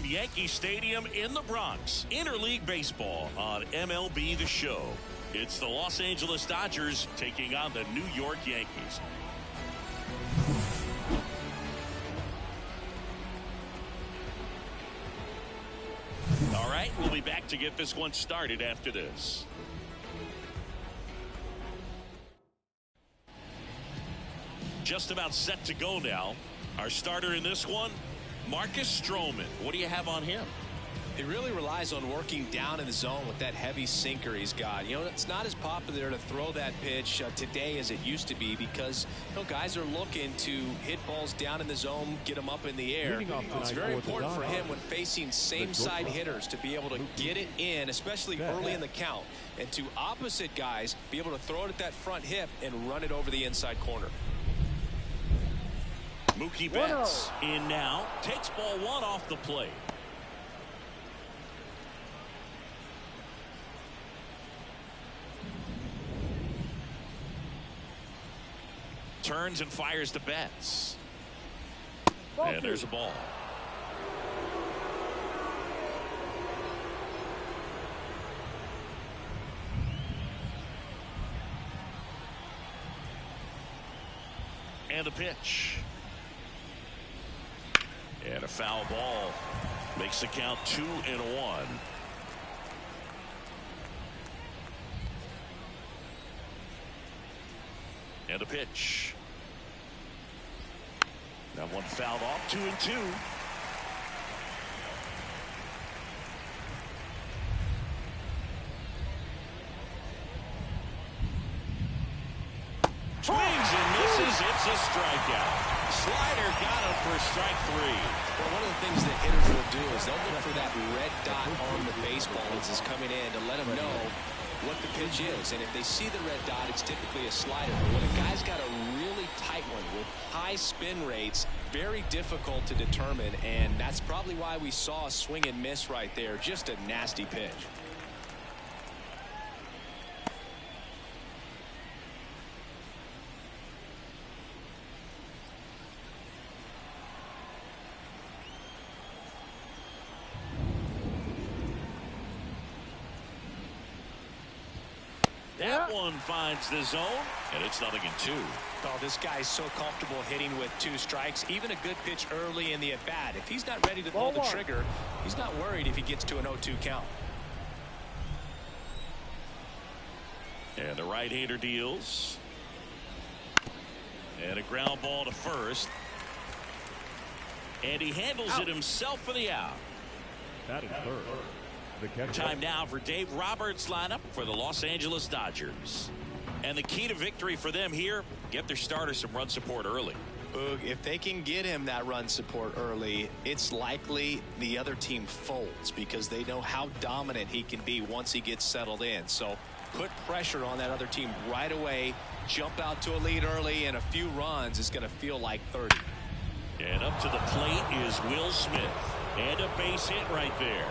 from Yankee Stadium in the Bronx. Interleague baseball on MLB The Show. It's the Los Angeles Dodgers taking on the New York Yankees. All right, we'll be back to get this one started after this. Just about set to go now. Our starter in this one, Marcus Stroman. What do you have on him? He really relies on working down in the zone with that heavy sinker he's got. You know, it's not as popular to throw that pitch today as it used to be because, you know, guys are looking to hit balls down in the zone, get them up in the air. It's very important for him when facing same-side hitters to be able to get it in, especially early in the count, and to opposite guys be able to throw it at that front hip and run it over the inside corner. Mookie Betts in now, takes ball one off the plate. Turns and fires to Betts. And there's a ball. And a pitch. And a foul ball. Makes the count 2-1. And a pitch. That one fouled off. 2-2. Swings and misses. It's a strikeout. Slider got him for strike 3. Well, one of the things that hitters will do is they'll look for that red dot on the baseball as it's coming in to let them know what the pitch is. And if they see the red dot, it's typically a slider. But when a guy's got a really tight one with high spin rates, very difficult to determine. And that's probably why we saw a swing and miss right there. Just a nasty pitch. That one finds the zone, and it's 0-2. Oh, this guy's so comfortable hitting with 2 strikes. Even a good pitch early in the at-bat. If he's not ready to pull the trigger, he's not worried if he gets to an 0-2 count. And the right-hander deals. And a ground ball to first. And he handles it himself for the out. That is third. Time now for Dave Roberts' lineup for the Los Angeles Dodgers. And the key to victory for them here, get their starter some run support early. If they can get him that run support early, it's likely the other team folds because they know how dominant he can be once he gets settled in. So put pressure on that other team right away, jump out to a lead early, and a few runs is going to feel like 30. And up to the plate is Will Smith. And a base hit right there.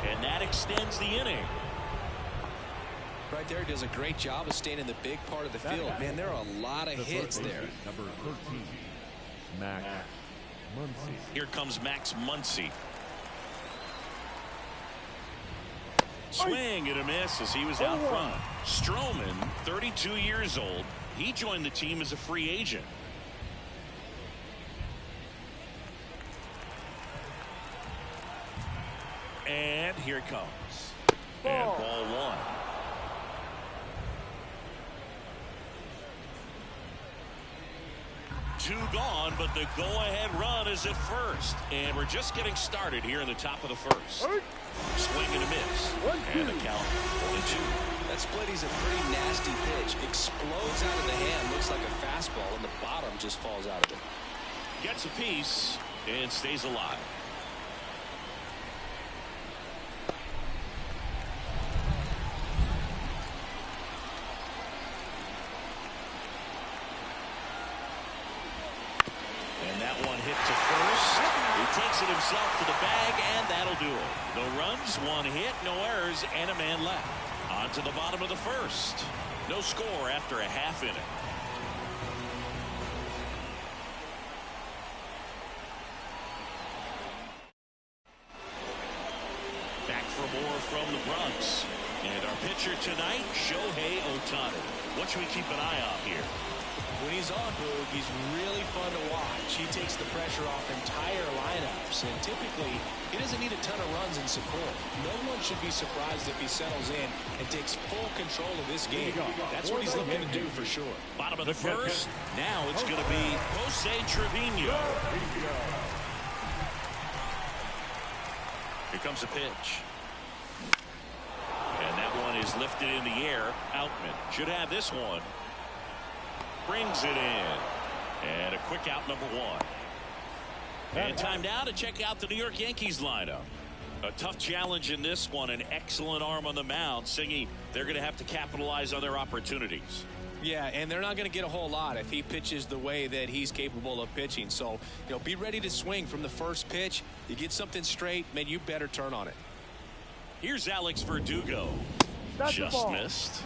And that extends the inning. Right there, does a great job of staying in the big part of the field. Man, there are a lot of hits there. Number 13, Max Muncy. Here comes Max Muncy. Swing and a miss as he was out front. Stroman, 32 years old. He joined the team as a free agent. And here it comes. And ball 1. Two gone, but the go-ahead run is at first. And we're just getting started here in the top of the first. Swing and a miss. And the count 1-2. That splitty's a pretty nasty pitch. Explodes out of the hand. Looks like a fastball, and the bottom just falls out of it. Gets a piece and stays alive. Himself to the bag, and that'll do it. No runs, 1 hit, no errors, and a man left. On to the bottom of the first. No score after a half inning. from the Bronx. And our pitcher tonight, Shohei Ohtani. What should we keep an eye on here? When he's on, Boog, he's really fun to watch. He takes the pressure off entire lineups, and typically he doesn't need a ton of runs in support. No one should be surprised if he settles in and takes full control of this game. That's what he's looking to do for sure. Bottom of the first. Now it's going to be Jose Trevino. Here comes a pitch. And that one is lifted in the air. Outman should have this one. Brings it in. And a quick out, number one. And time now to check out the New York Yankees lineup. A tough challenge in this one. An excellent arm on the mound. Singy, they're going to have to capitalize on their opportunities. Yeah, and they're not going to get a whole lot if he pitches the way that he's capable of pitching. So, be ready to swing from the first pitch. You get something straight, man, you better turn on it. Here's Alex Verdugo. Just missed.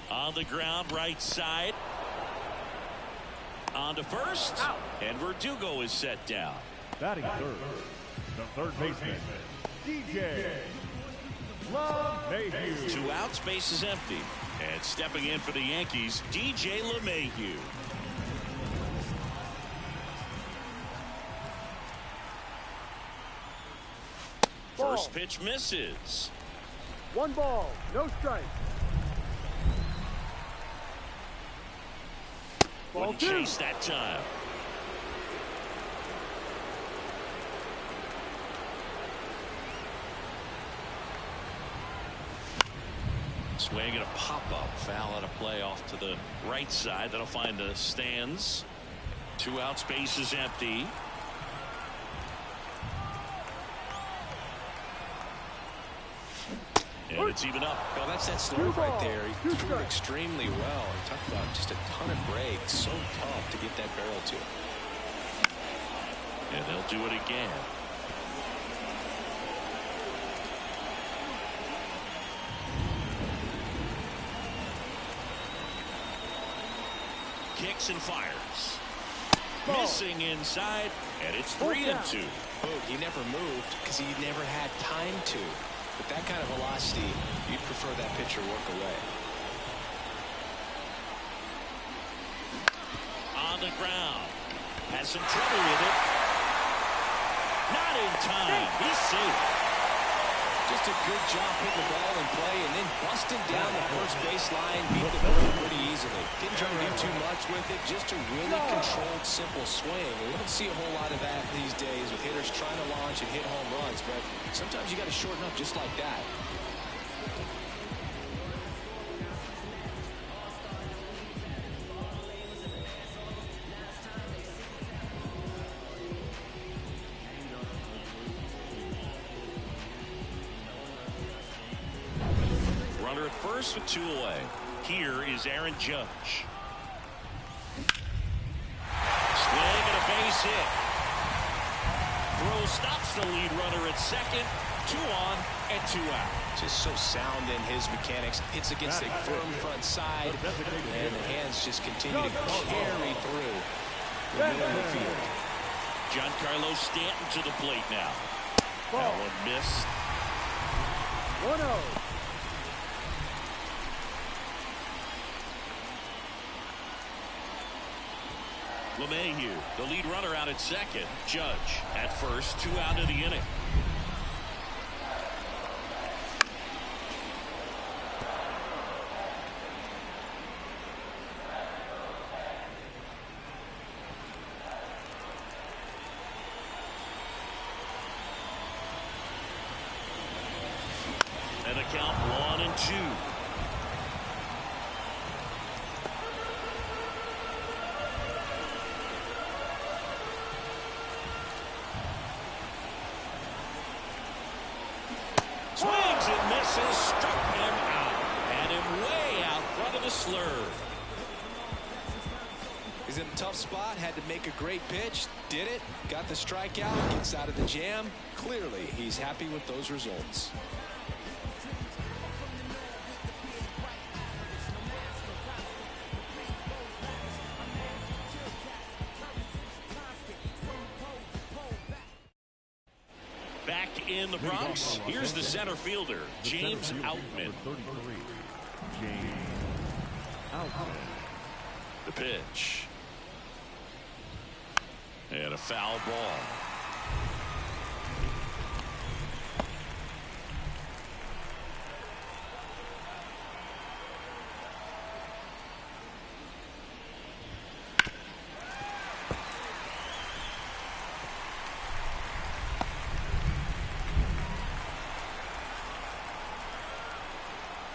On the ground, right side. On to first. Out. And Verdugo is set down. Batting third, the third baseman, DJ LeMahieu. 2 outs, base is empty. And stepping in for the Yankees, DJ LeMahieu. First pitch misses. 1 ball, no strike. Wouldn't chase that time. Swing and a pop-up. Foul out of play off to the right side. That'll find the stands. 2 outs, base is empty. And it's even up. Well, that's that slurve right there. He threw it extremely well. Talk about just a ton of breaks. So tough to get that barrel to. And they'll do it again. Kicks and fires. Missing inside, and it's 3-2. Oh, he never moved because he never had time to. With that kind of velocity, you'd prefer that pitcher work away. On the ground. Has some trouble with it. Not in time. He's safe. Just a good job putting the ball in play and then busting down the first baseline. Beat the ball pretty easily. Didn't try to do too much with it. Just a really controlled, simple swing. We don't see a whole lot of that these days with hitters trying to launch and hit home runs. But sometimes you got to shorten up just like that. Runner at first with 2 away. Here is Aaron Judge. Swing and a base hit. Throw stops the lead runner at second. 2 on and 2 out. Just so sound in his mechanics. Hits against a firm front side. And the hands just continue to carry through the middle of the field. Giancarlo Stanton to the plate now. That one missed. 1-0. LeMahieu, the lead runner, out at second. Judge at first. 2 out of the inning. And the count 1-2. Swings and misses, struck him out, and him way out front of the slurve. He's in a tough spot, had to make a great pitch, did it, got the strikeout, gets out of the jam. Clearly, he's happy with those results. Back in the Bronx, here's the center fielder, James Outman. 33, James Outman. The pitch. And a foul ball.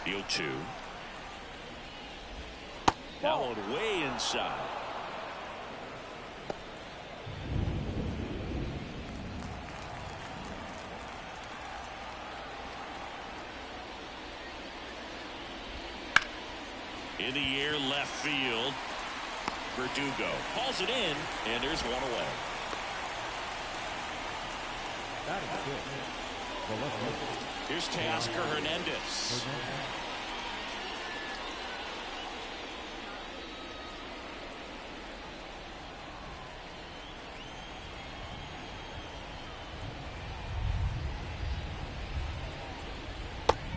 The 0-2. Followed way inside. In the air, left field. Verdugo calls it in, and there's one away. That is good. The left fielder. Here's Teoscar Hernandez.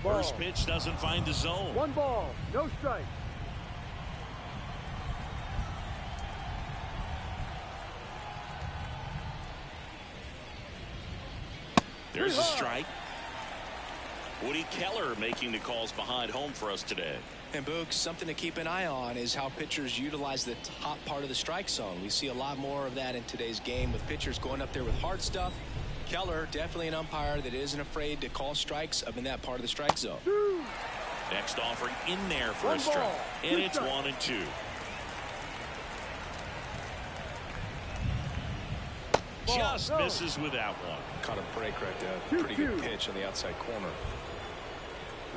First pitch doesn't find the zone. 1 ball, no strike. There's a strike. Woody Keller making the calls behind home for us today. And Boog, something to keep an eye on is how pitchers utilize the top part of the strike zone. We see a lot more of that in today's game with pitchers going up there with hard stuff. Keller, definitely an umpire that isn't afraid to call strikes up in that part of the strike zone. Next offering in there for a strike. And it's 1-2. Just misses with that one. Caught a break right there. Pretty good pitch on the outside corner.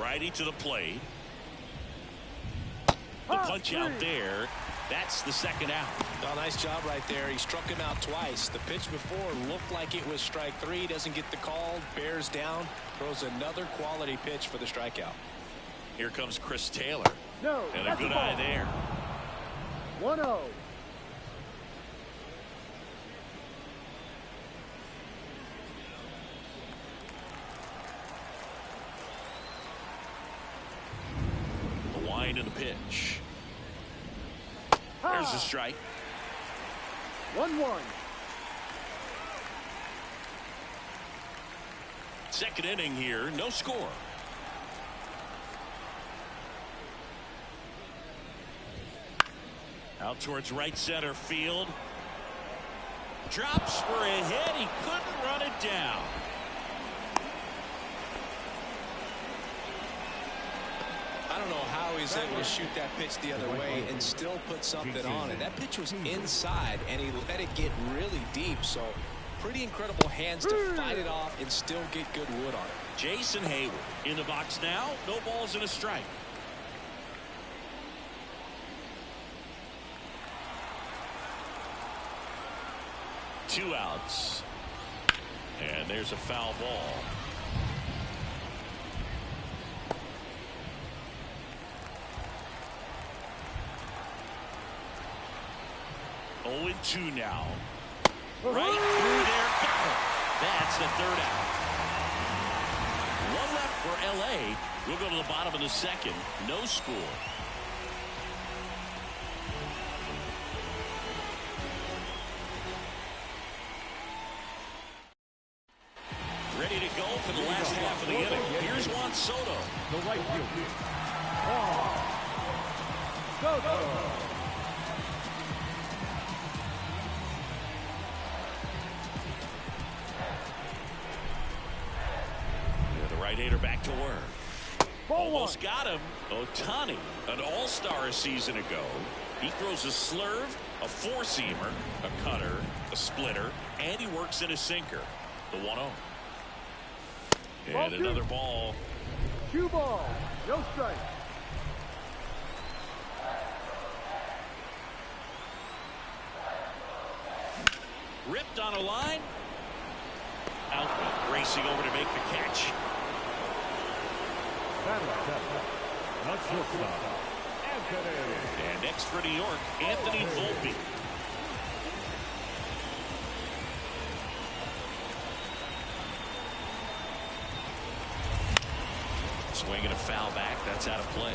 Righty to the plate. The punch out there. That's the second out. Well, nice job right there. He struck him out twice. The pitch before looked like it was strike 3. Doesn't get the call. Bears down. Throws another quality pitch for the strikeout. Here comes Chris Taylor. No, and a good eye there. 1-0. The wind and the pitch. There's a strike. 1-1. Second inning here, no score. Out towards right center field. Drops for a hit. He couldn't run it down. I don't know how he's able to shoot that pitch the other way and still put something on it. That pitch was inside, and he let it get really deep. So pretty incredible hands to fight it off and still get good wood on it. Jason Hayward in the box now. No balls and a strike. Two outs. And there's a foul ball. Oh, 0-2 now. Right through there. Got it. That's the third out. One left for L.A. We'll go to the bottom of the second. No score. Ready to go for the last half of the inning. Here's Juan Soto. The right fielder. Soto. Right-hander back to work. Almost got him. Ohtani, an all-star a season ago. He throws a slurve, a four-seamer, a cutter, a splitter, and he works in a sinker. The 1-0. And another ball. 2 ball, no strike. Ripped on a line. Outman racing over to make the catch. Not shortstop. And next for New York, Anthony Volpe. foul back. That's out of play.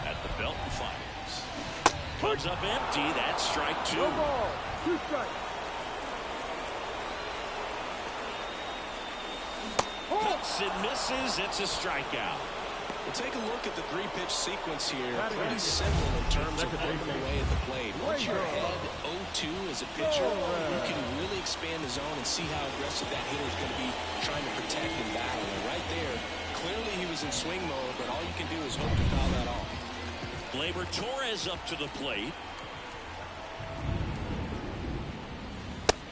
At the belt and fires. Comes up empty. That's strike 2. No ball. 2 strikes. Hits and misses. It's a strikeout. Well, take a look at the 3-pitch sequence here. Pretty simple in terms of putting them away at the plate. Once you're ahead 0-2 as a pitcher, you can really expand the zone and see how aggressive that hitter is going to be trying to protect and battle. And right there, clearly he was in swing mode, but all you can do is hope to foul that off. Gleyber Torres up to the plate.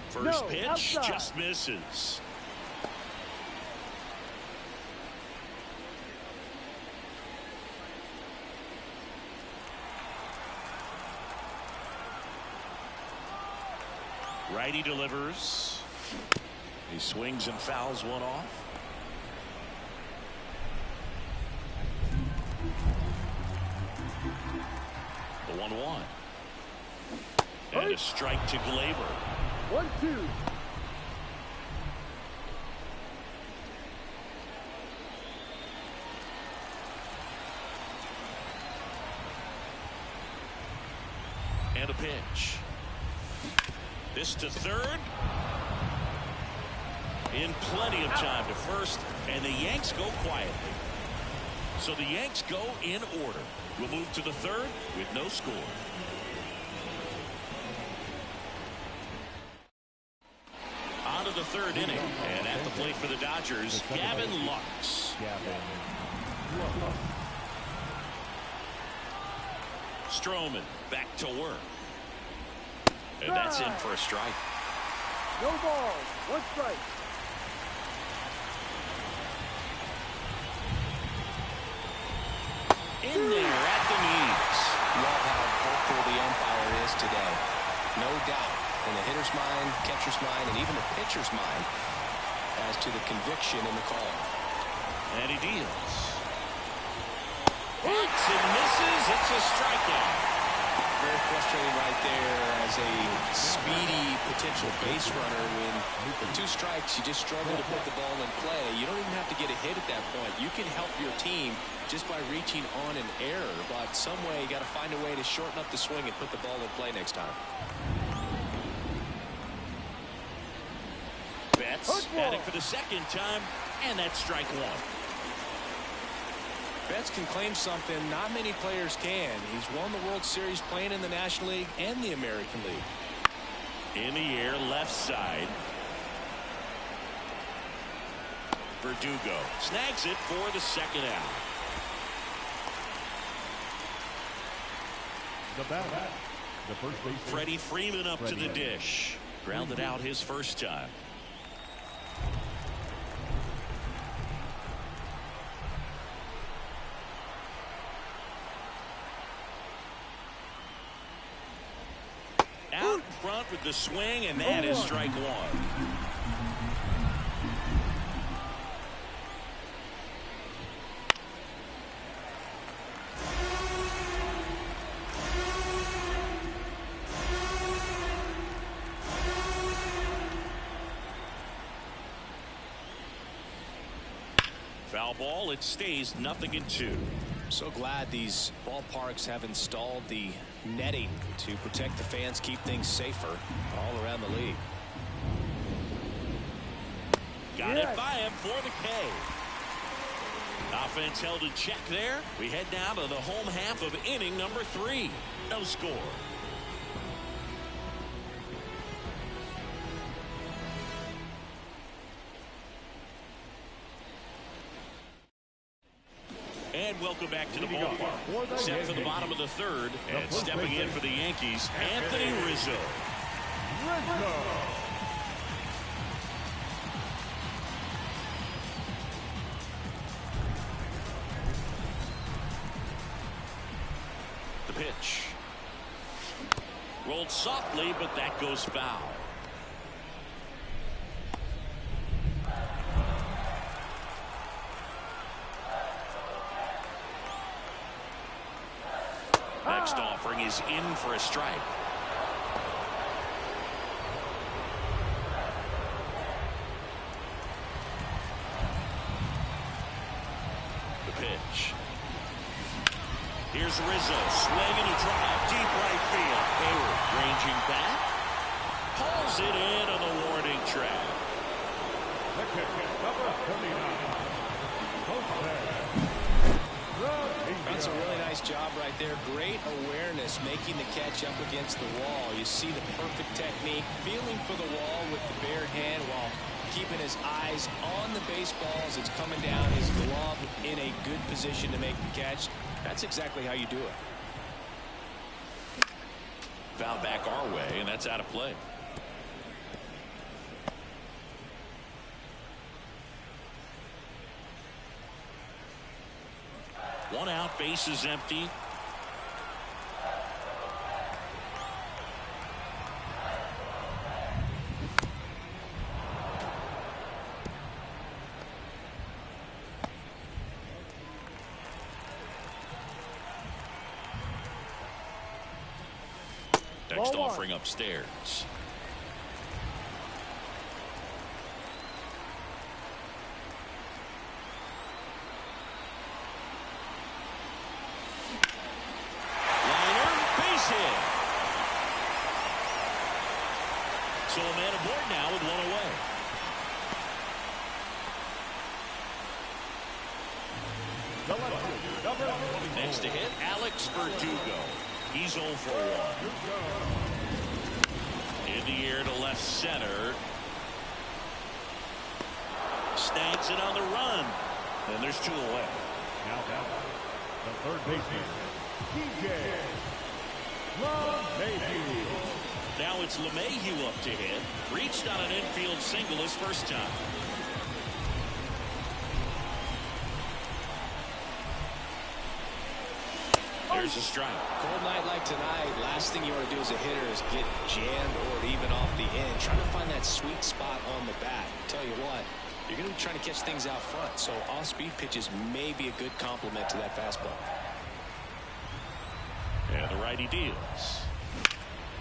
First pitch outside. just misses. Righty delivers. He swings and fouls one off. The 1-1. And a strike to Gleyber. 1-2. And a pitch. This to third. In plenty of time to first, and the Yanks go quietly. So the Yanks go in order. We'll move to the third with no score. On to the third inning, and at the plate for the Dodgers, Gavin Lux. Stroman back to work. And that's in for a strike. No ball. 1 strike. In there at the knees. Love how vocal the umpire is today. No doubt in the hitter's mind, catcher's mind, and even the pitcher's mind as to the conviction in the call. And he deals. Hits and misses. It's a strikeout. Very frustrating right there as a speedy potential base runner. When with 2 strikes, you just struggle to put the ball in play. You don't even have to get a hit at that point. You can help your team just by reaching on an error. But some way, you got to find a way to shorten up the swing and put the ball in play next time. Betts batting for the second time, and that's strike 1. Betts can claim something not many players can. He's won the World Series playing in the National League and the American League. In the air, left side. Verdugo snags it for the second out. The batter, the first baseman, Freddie Freeman up to the dish. Grounded out his first time. Out in front with the swing, and that is strike 1. Foul ball. It stays 0-2. So glad these ballparks have installed the netting to protect the fans, keep things safer all around the league. Got it by him for the K. Offense held in check there. We head now to the home half of inning number 3. No score. And welcome back to the ballpark. Set for the bottom of the third, and stepping in for the Yankees, Anthony Rizzo. The pitch. Rolled softly, but that goes foul. Next offering is in for a strike. Here's Rizzo swinging a drive deep right field. Hayward ranging back. Pulls it in on the warning track. The catcher, number 39. That's a really nice job right there. Great awareness, making the catch up against the wall. You see the perfect technique, feeling for the wall with the bare hand while keeping his eyes on the baseball as it's coming down, his glove in a good position to make the catch. That's exactly how you do it. Foul back our way, and that's out of play. One out, base is empty. Next offering upstairs. So a man aboard now with one away. Next to hit, Alex Verdugo. He's 0 for 1. In the air to left center. Snags it on the run. And there's 2 away. Now the third baseman, DJ LeMahieu. Now it's LeMahieu up to hit. Reached on an infield single his first time. There's a strike. Cold night like tonight, last thing you want to do as a hitter is get jammed or even off the end. Trying to find that sweet spot on the bat. Tell you what, you're going to be trying to catch things out front, so off-speed pitches may be a good complement to that fastball. And the righty deals.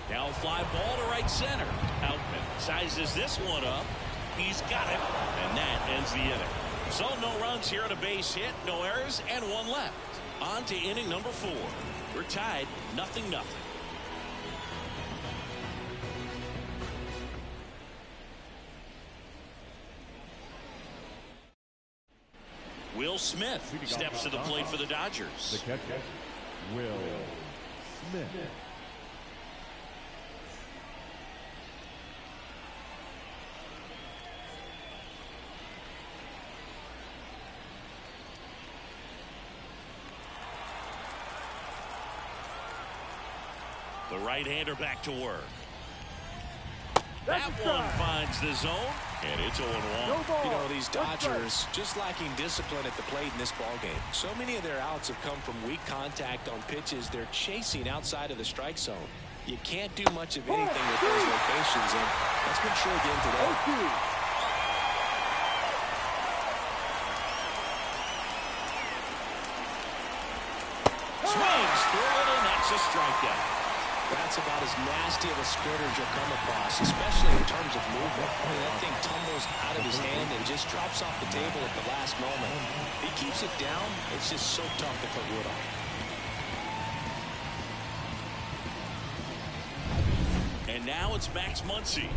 Now a fly ball to right center. Outman sizes this one up. He's got it, and that ends the inning. So no runs here on a base hit, no errors, and 1 left. On to inning number 4. We're tied 0-0. Will Smith steps to the plate for the Dodgers. The catcher, Will Smith. The right-hander back to work. That one finds the zone, and it's 0-1. You know, these Dodgers just lacking discipline at the plate in this ballgame. So many of their outs have come from weak contact on pitches they're chasing outside of the strike zone. You can't do much of anything with those locations, and that's been true again today. Swings through it, and that's a strikeout. That's about as nasty of a split as you'll come across, especially in terms of movement. I mean, that thing tumbles out of his hand and just drops off the table at the last moment. He keeps it down. It's just so tough to put wood on. And now it's Max Muncy.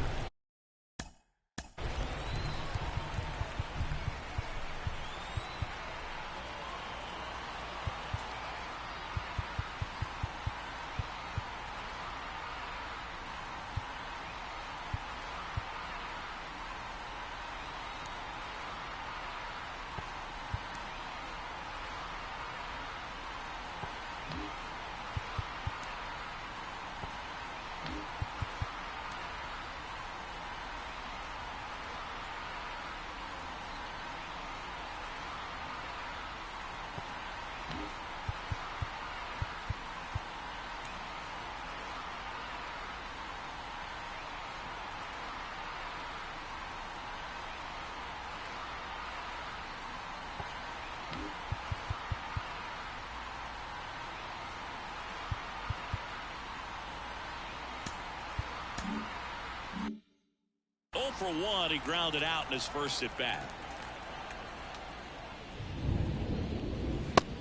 For 1, he grounded out in his first at bat.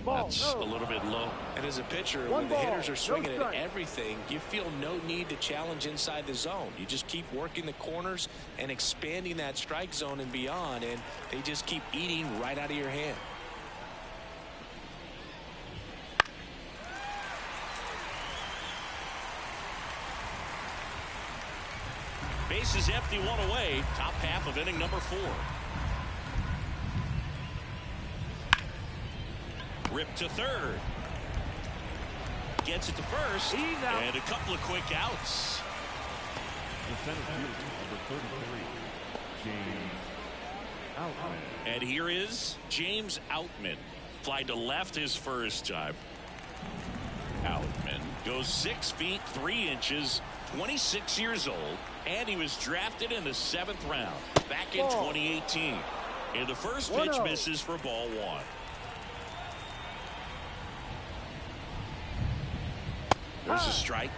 That's a little bit low. And as a pitcher, One when the ball, hitters are swinging no at strike. everything, you feel no need to challenge inside the zone. You just keep working the corners and expanding that strike zone and beyond, and they just keep eating right out of your hand. Bases empty, one away. Top half of inning number 4. Rip to third. Gets it to first. And a couple of quick outs. The center fielder, number 33, James Outman. And here is James Outman. Fly to left his first time. Outman goes 6 feet 3 inches, 26 years old, and he was drafted in the 7th round back in 2018. And the first pitch misses for ball 1. There's a strike.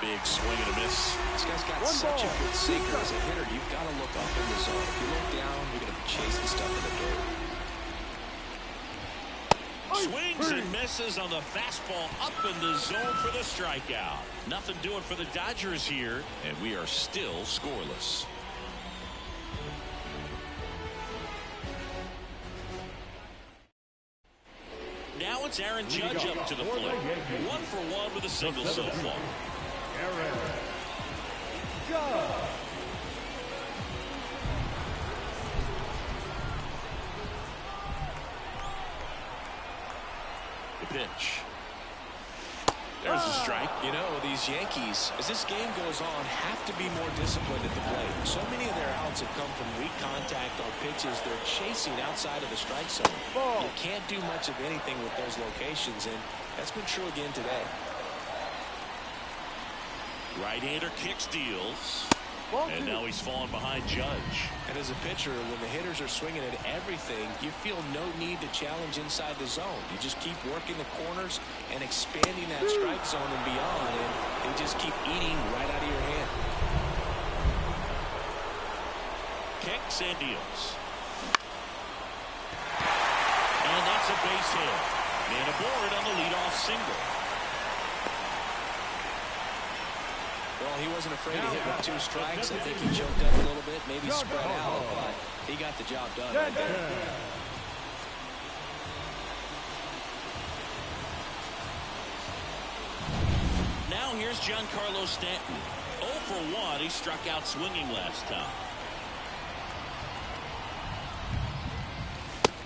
Big swing and a miss. This guy's got such a good sinker as a hitter. You've got to look up in the zone. If you look down, you're going to be chasing stuff in the dirt. Swings and misses on the fastball up in the zone for the strikeout. Nothing doing for the Dodgers here, and we are still scoreless. Now it's Aaron Judge up to the plate. 1 for 1 with a single so far. Aaron Judge. The pitch. There's a strike. You know, these Yankees, as this game goes on, have to be more disciplined at the plate. So many of their outs have come from weak contact on pitches they're chasing outside of the strike zone. You can't do much of anything with those locations, and that's been true again today. Right-hander kicks, deals. And now he's falling behind Judge. And as a pitcher, when the hitters are swinging at everything, you feel no need to challenge inside the zone. You just keep working the corners and expanding that strike zone and beyond, and they just keep eating right out of your hand. Kicks and deals. And that's a base hit. And aboard on the leadoff single. Well, he wasn't afraid to hit with 2 strikes. I think he choked up a little bit, maybe spread out, but he got the job done right there. Now here's Giancarlo Stanton. 0 for 1. He struck out swinging last time.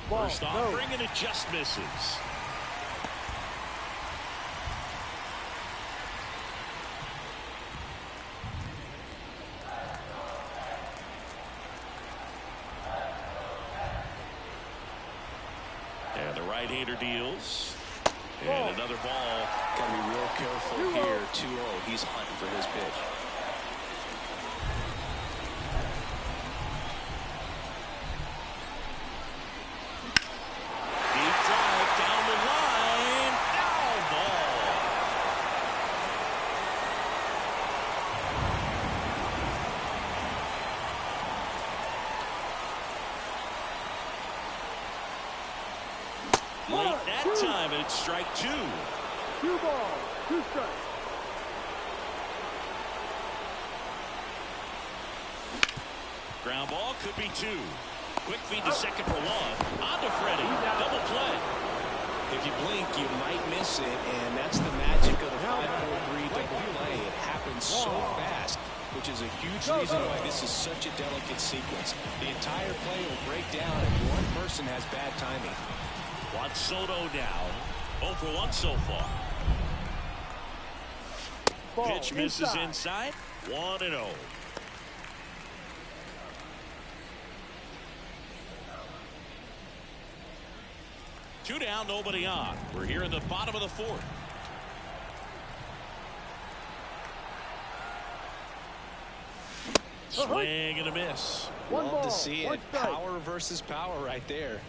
First offering, and it just misses. And the right-hander deals. And another ball. Got to be real careful here. 2-0. He's hunting for his pitch. Deep drive down the line. Foul ball. Late that time, and it's strike 2. 2 balls, 2 strikes. Ground ball could be 2. Quick feed to second for 1. On to Freddie. Double play. If you blink, you might miss it, and that's the magic of the 5-4-3 double play. It happens so fast, which is a huge reason why this is such a delicate sequence. The entire play will break down if one person has bad timing. Juan Soto now. 0 for 1 so far. Pitch misses inside. 1-0. Two down, nobody on. We're here in the bottom of the 4th. Swing and a miss. Love to see it. Power versus power right there.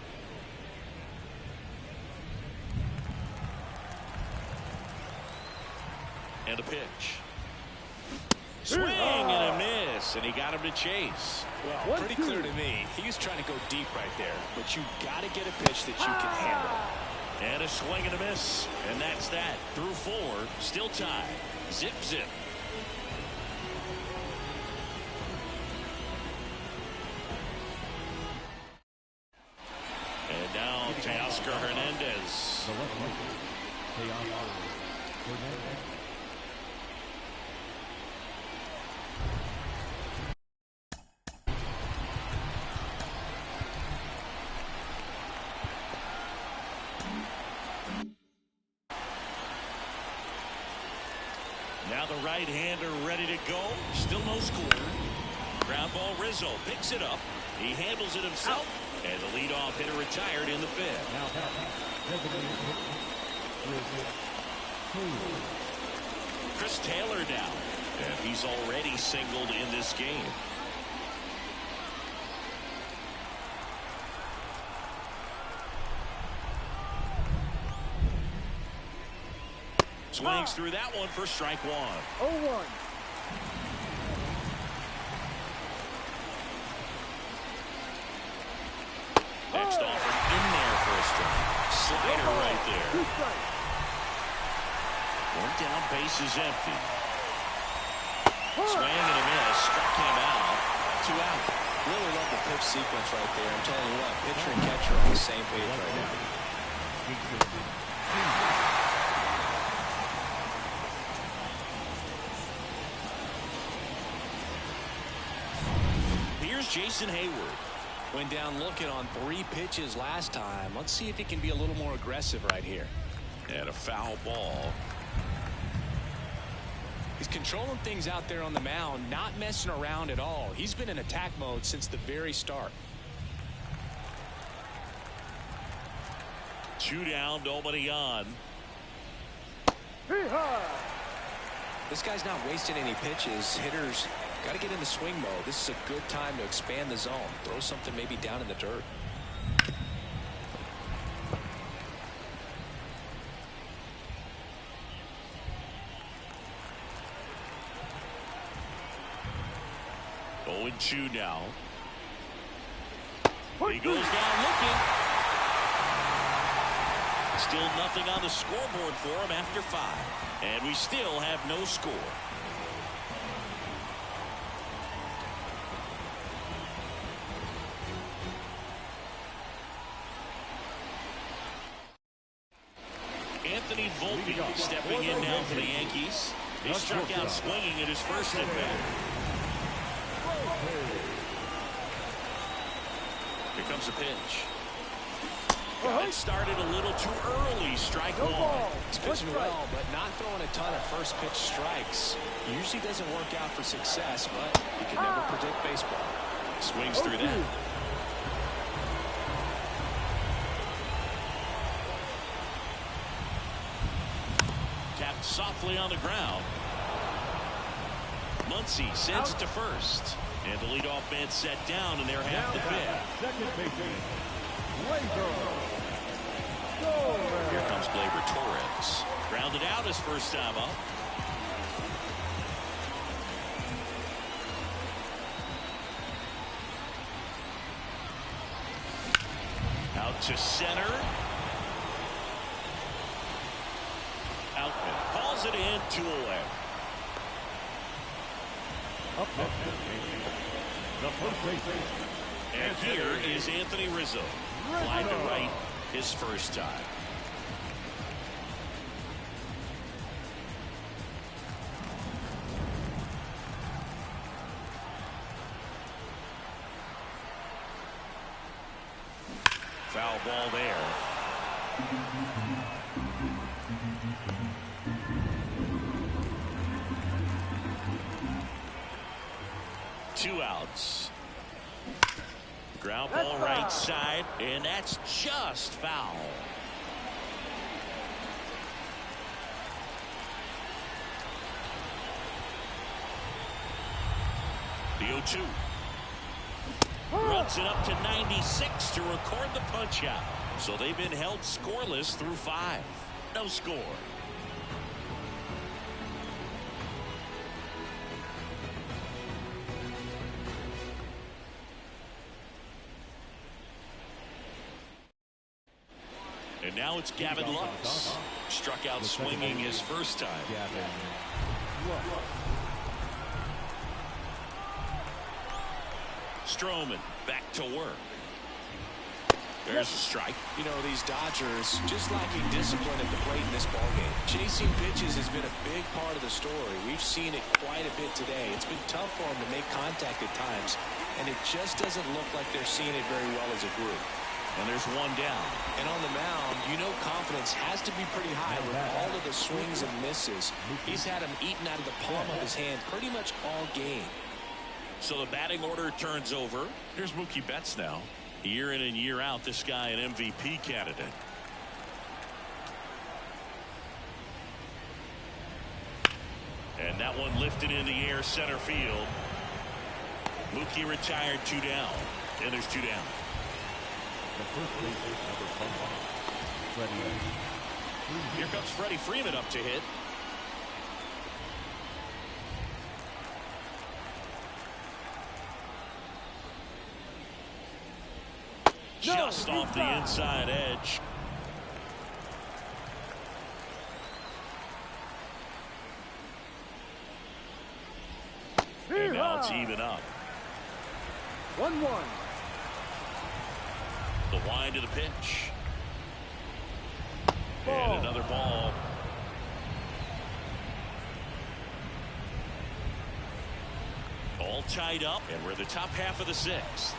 And a pitch. Swing and a miss, and he got him to chase. Well, pretty clear to me. He was trying to go deep right there, but you got to get a pitch that you can handle. And a swing and a miss, and that's that. Through 4, still tied. Zip, zip. And now Teoscar Hernandez. Now the right-hander ready to go. Still no score. Ground ball, Rizzo picks it up. He handles it himself. And the leadoff hitter retired in the 5th. Chris Taylor down. And he's already singled in this game. Swings through that one for strike 1. 0-1. Next offer in there for a strike. Slider right there. 2 strikes. 1 down, base is empty. Swing and a miss. Struck him out. 2 out. Really love the pitch sequence right there. I'm telling you what, pitcher and catcher are on the same page right now. Here's Jason Hayward. Went down looking on 3 pitches last time. Let's see if he can be a little more aggressive right here. And a foul ball. He's controlling things out there on the mound, not messing around at all. He's been in attack mode since the very start. 2 down, nobody on. This guy's not wasting any pitches. Hitters got to get in the swing mode. This is a good time to expand the zone. Throw something maybe down in the dirt. Oh, and 2 now. He goes down looking. Still nothing on the scoreboard for him after 5. And we still have no score. Anthony Volpe stepping in now for the Yankees. He struck out swinging at his first at-bat. Here comes a pitch. Got it started a little too early. Strike 1. He's pitching well, but not throwing a ton of first pitch strikes. Usually doesn't work out for success, but you can never predict baseball. Swings through that. Tapped softly on the ground. Muncy sends it to first. And the leadoff man set down in their half the 5th. Second baseman, Here comes Gleyber Torres. Grounded out his first time up. Out to center. Outman calls it in, 2 away. Up next, the first baseman. And here is Anthony Rizzo. Fly to right his first time. Foul ball there. Two outs. Ground ball right side, and that's just foul. The 0-2. Runs it up to 96 to record the punch out. So they've been held scoreless through 5. No score. And now it's Gavin Lux. Struck out swinging his first time. Stroman back to work. There's a strike. You know, these Dodgers just lacking discipline at the plate in this ballgame. Chasing pitches has been a big part of the story. We've seen it quite a bit today. It's been tough for them to make contact at times, and it just doesn't look like they're seeing it very well as a group. And there's one down. And on the mound, you know confidence has to be pretty high with all of the swings and misses. He's had them eaten out of the palm of his hand pretty much all game. So the batting order turns over. Here's Mookie Betts now. Year in and year out, this guy an MVP candidate. And that one lifted in the air center field. Mookie retired, 2 down. And there's 2 down. The first base number 5, Freddie. Here comes Freddie Freeman up to hit. Just off the inside edge. And now it's even up. 1-1. The wind of the pitch. Ball. And another ball. All tied up, and we're in the top half of the 6th.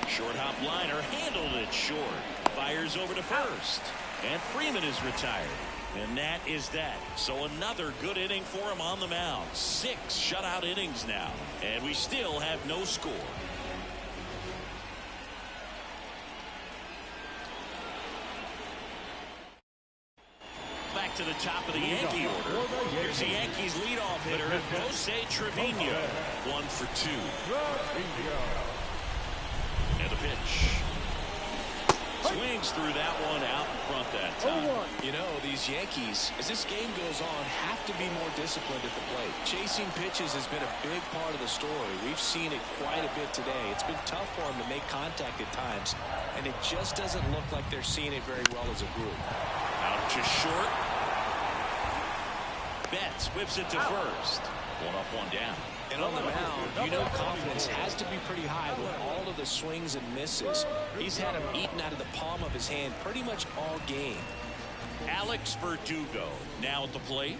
Short hop liner, handled it short. Fires over to first. And Freeman is retired. And that is that. So another good inning for him on the mound. 6 shutout innings now. And we still have no score. Back to the top of the Yankee order. Here's the Yankees leadoff hitter, Jose Trevino. 1 for 2. And the pitch. Swings through that one out in front that time. You know, these Yankees, as this game goes on, have to be more disciplined at the plate. Chasing pitches has been a big part of the story. We've seen it quite a bit today. It's been tough for them to make contact at times, and it just doesn't look like they're seeing it very well as a group. Out to short. Betts whips it to first. 1 up, 1 down. And on the mound, you know confidence has to be pretty high with all of the swings and misses. He's had them eaten out of the palm of his hand pretty much all game. Alex Verdugo now at the plate.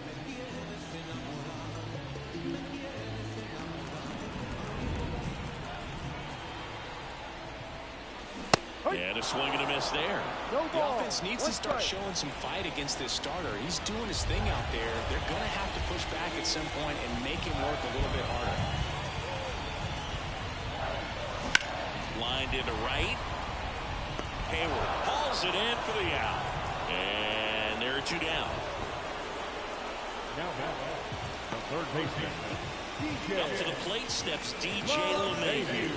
And a swing and a miss there. The offense needs to start showing some fight against this starter. He's doing his thing out there. They're going to have to push back at some point and make him work a little bit harder. Lined into right. Hayward hauls it in for the out. And there are 2 down. Now the third baseman, DJ. Up to the plate steps DJ LeMahieu.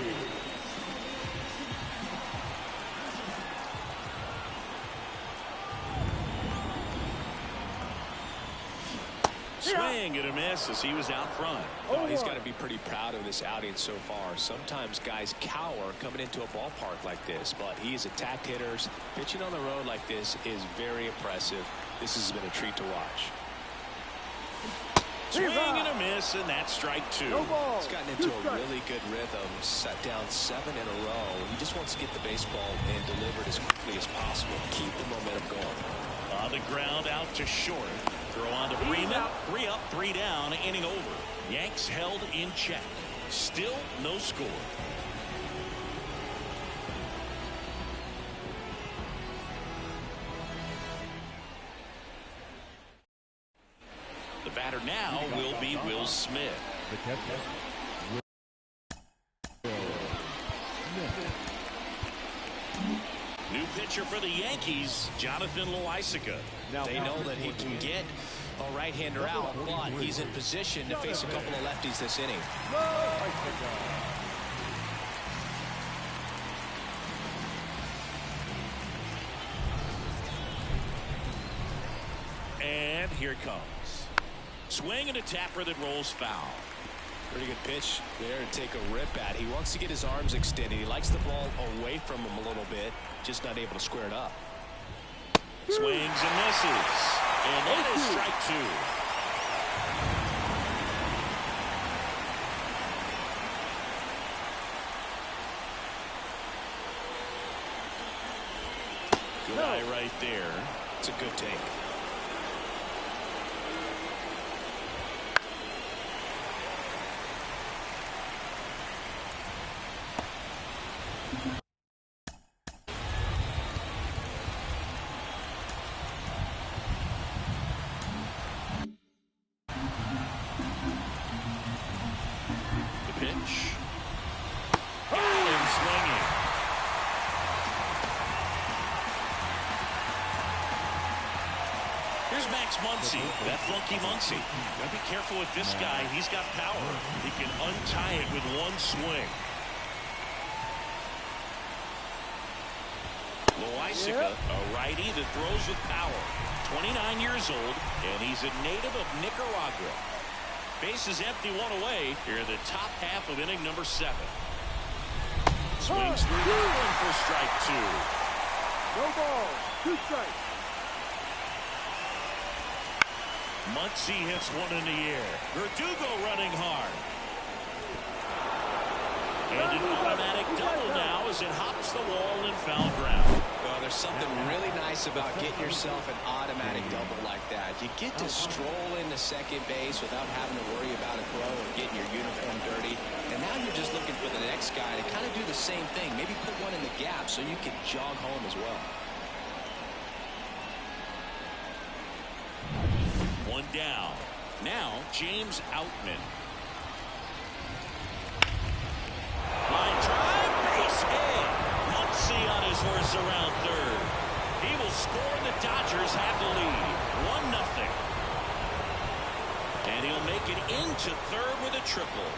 Swing and a miss as he was out front. Oh, he's got to be pretty proud of this outing so far. Sometimes guys cower coming into a ballpark like this, but he's attacked hitters. Pitching on the road like this is very impressive. This has been a treat to watch. Swing and a miss, and that's strike 2. He's gotten into a really good rhythm. Set down 7 in a row. He just wants to get the baseball and deliver it as quickly as possible. Keep the momentum going. On the ground, out to short. Throw on to Freeman. 3 up, 3 down, inning over. Yanks held in check. Still no score. The batter now will be Will Smith. The catcher, New pitcher for the Yankees, Jonathan Loaisiga. They know that he can get A right-hander out, but he's in position to face a couple of lefties this inning. And here it comes. Swing and a tapper that rolls foul. Pretty good pitch there to take a rip at. He wants to get his arms extended. He likes the ball away from him a little bit, just not able to square it up. Swings and misses. And that is strike two. Good eye right there. It's a good take. Pitch. Got him swinging. Here's Max Muncy, that funky Muncy. Gotta be careful with this guy. He's got power. He can untie it with one swing. Loaisiga, a righty that throws with power. 29 years old, and he's a native of Nicaragua. Bases empty, one away here in the top half of inning number 7. Swings through that one for strike 2. No ball. 2 strikes. Muncy hits one in the air. Verdugo running hard. And an automatic double now as it hops the wall and foul ground. Well, there's something really nice about getting yourself an automatic double like that. You get to stroll into second base without having to worry about a throw or getting your uniform dirty. And now you're just looking for the next guy to kind of do the same thing. Maybe put one in the gap so you can jog home as well. One down. Now, James Outman. Line drive, base hit. Muncy on his horse around third. He will score, and the Dodgers have the lead. 1-0. And he'll make it into third with a triple.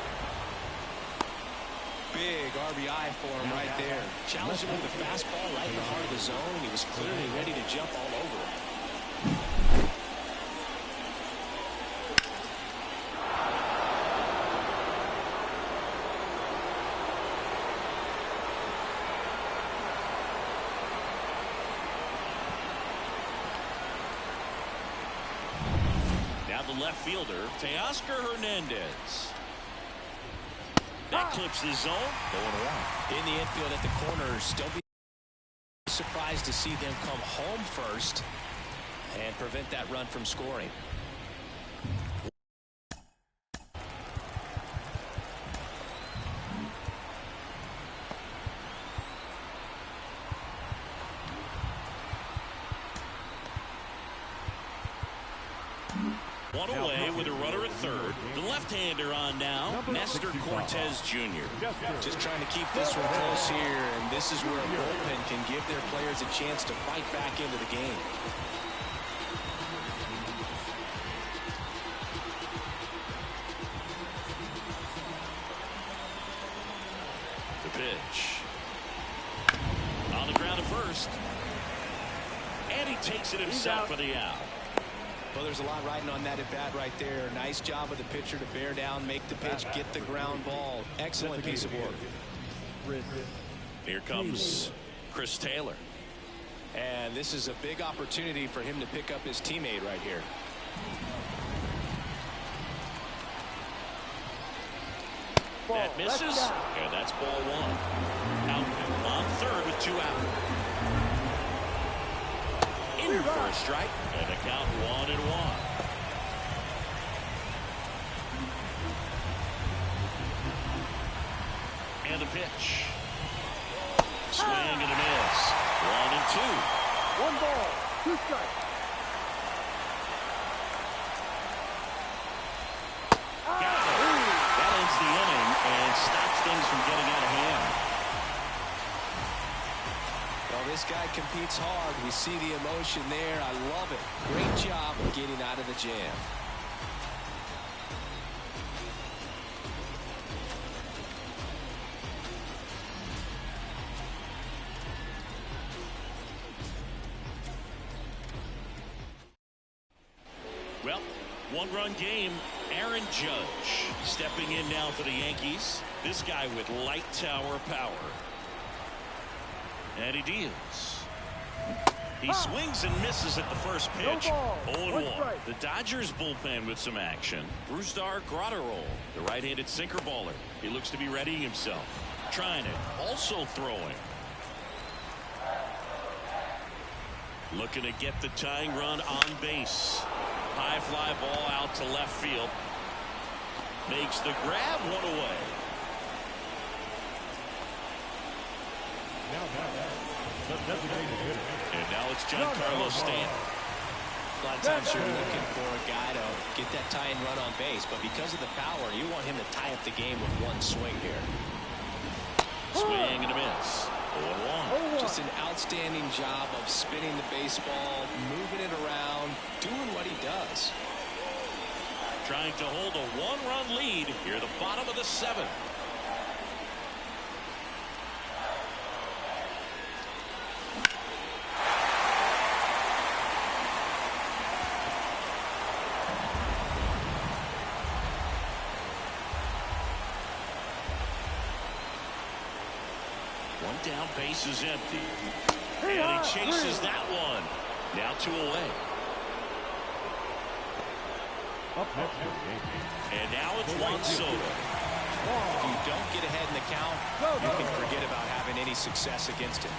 Big RBI for him right there. Challenged him with the fastball right in the heart of the zone, and he was clearly ready to jump all over it. The left fielder, Teoscar Hernandez. That clips the zone, going around. In the infield at the corners, don't be surprised to see them come home first and prevent that run from scoring. One away with a runner at third. The left-hander on now, Nestor Cortez Jr. Just trying to keep this one close here, and this is where a bullpen can give their players a chance to fight back into the game. The pitch. On the ground at first. And he takes it himself for the out. Well, there's a lot riding on that at bat right there. Nice job of the pitcher to bear down, make the pitch, get the ground ball. Excellent piece of work. Here comes Chris Taylor. And this is a big opportunity for him to pick up his teammate right here. That misses, and that's ball 1. Out on third with 2 out. In for a strike, and the count 1-1. And the pitch. Swing and a miss. 1-2. 1 ball, 2 strikes. Got it. That ends the inning and stops things from getting out of hand. Well, this guy competes hard. We see the emotion there. I love it. Great job of getting out of the jam. Well, one-run game. Aaron Judge stepping in now for the Yankees. This guy with light tower power. And he deals. He swings and misses at the first pitch. 0-1. The Dodgers bullpen with some action. Brusdar Graterol, the right-handed sinker baller. He looks to be readying himself. Trying it. Also throwing. Looking to get the tying run on base. High fly ball out to left field. Makes the grab, one away. And now it's Giancarlo Stanton. A lot of times you're looking for a guy to get that tying run on base, but because of the power, you want him to tie up the game with one swing here. Swing and a miss. 0-1. Just an outstanding job of spinning the baseball, moving it around, doing what he does. Trying to hold a one-run lead here at the bottom of the seventh. One down, base is empty. And he chases that one. Now 2 away. And now it's Juan Soto. If you don't get ahead in the count, you can forget about having any success against him.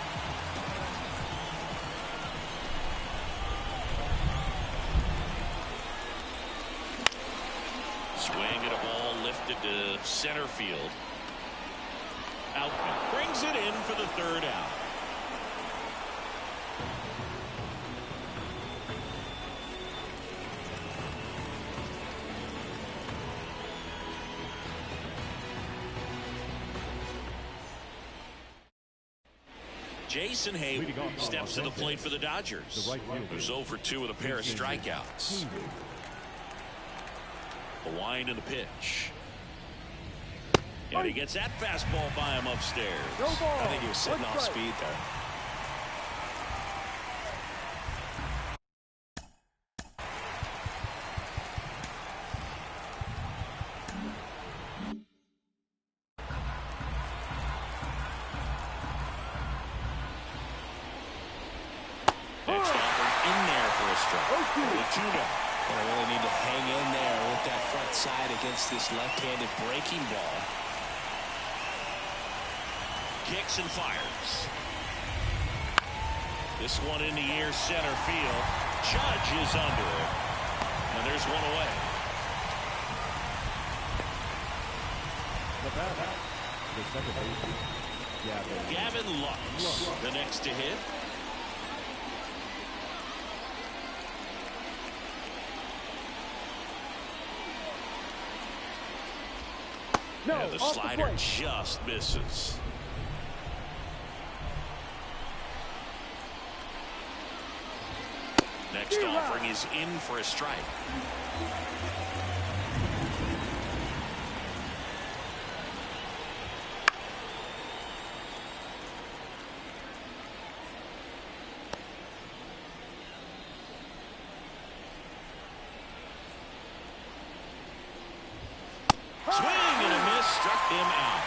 Swing at a ball lifted to center field. Outman brings it in for the third out. Jason Hayward steps to the plate for the Dodgers, who's 0 for 2 with a pair of strikeouts. The wind and the pitch. And he gets that fastball by him upstairs. I think he was sitting off speed there. Next offering in there for a strike. The 2-0. They really need to hang in there with that front side against this left-handed breaking ball. Kicks and fires. This one in the air, center field. Judge is under it. And there's one away. Gavin Lux, the next to hit. And the slider just misses. Next offering is in for a strike. Swing and a miss, struck him out.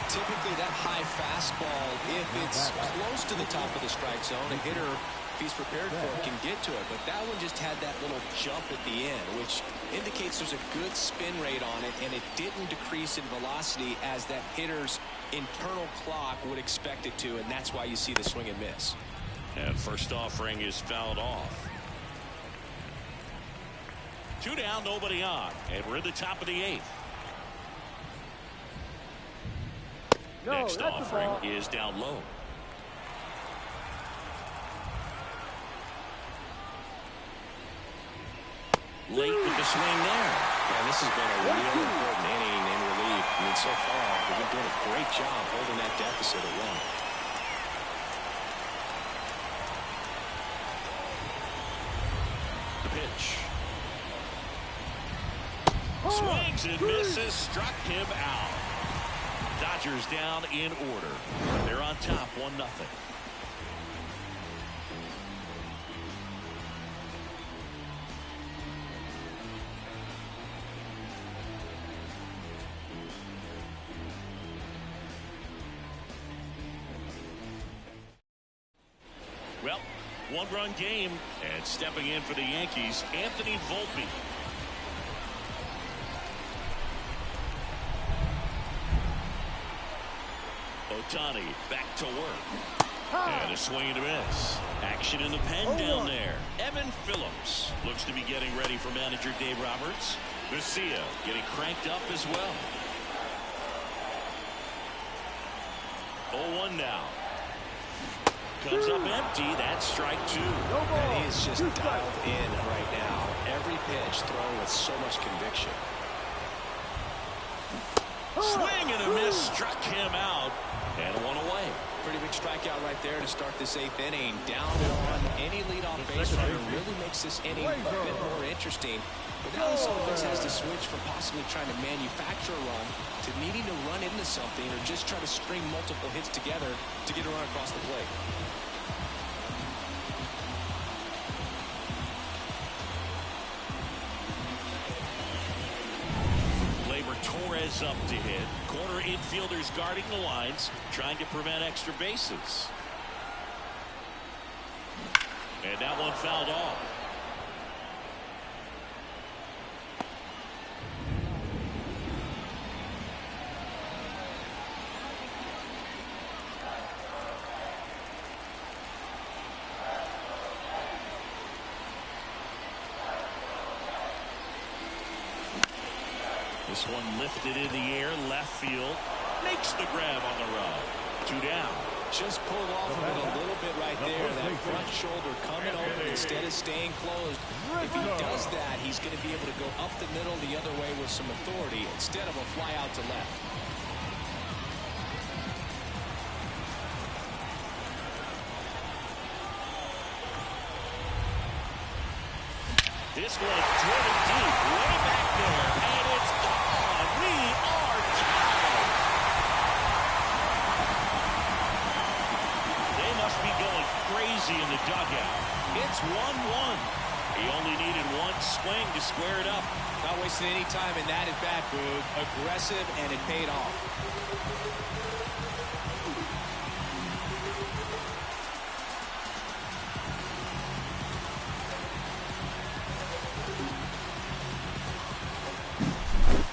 Typically that high fastball, if it's close to the top of the strike zone, a hitter, if he's prepared for it, can get to it. But that one just had that little jump at the end, which indicates there's a good spin rate on it, and it didn't decrease in velocity as that hitter's internal clock would expect it to, and that's why you see the swing and miss. And first offering is fouled off. 2 down, nobody on, and we're at the top of the 8th. Next offering is down low. Late with the swing there. And this has been a real important inning in relief. I mean, so far, they've been doing a great job holding that deficit at 1. The pitch. Swings and misses. Struck him out. Dodgers down in order. They're on top 1-0. Well, one-run game, and stepping in for the Yankees, Anthony Volpe. Ohtani back to work. And a swing and a miss. Action in the pen down there. Evan Phillips looks to be getting ready for manager Dave Roberts. Garcia getting cranked up as well. 0-1 now. Comes up empty. That's strike 2. And he is just dialed in right now. Every pitch thrown with so much conviction. Swing and a miss. Struck him out. And 1 away. Pretty big strikeout right there to start this 8th inning. Down on any leadoff base runner really makes this inning a bit more interesting. But now this offense has to switch from possibly trying to manufacture a run to needing to run into something or just try to string multiple hits together to get a run across the plate. Torres up to hit. Corner infielders guarding the lines, trying to prevent extra bases. And that one fouled off. This one lifted in the air, left field, makes the grab on the run. 2 down. Just pulled off of it a little bit right there. That front shoulder coming over instead of staying closed. If he does that, he's going to be able to go up the middle the other way with some authority instead of a fly out to left. This one driven deep, way back there, and it's gone. We are tied. They must be going crazy in the dugout. It's 1-1. He only needed one swing to square it up. Not wasting any time in that at-bat, Boog. Aggressive, and it paid off.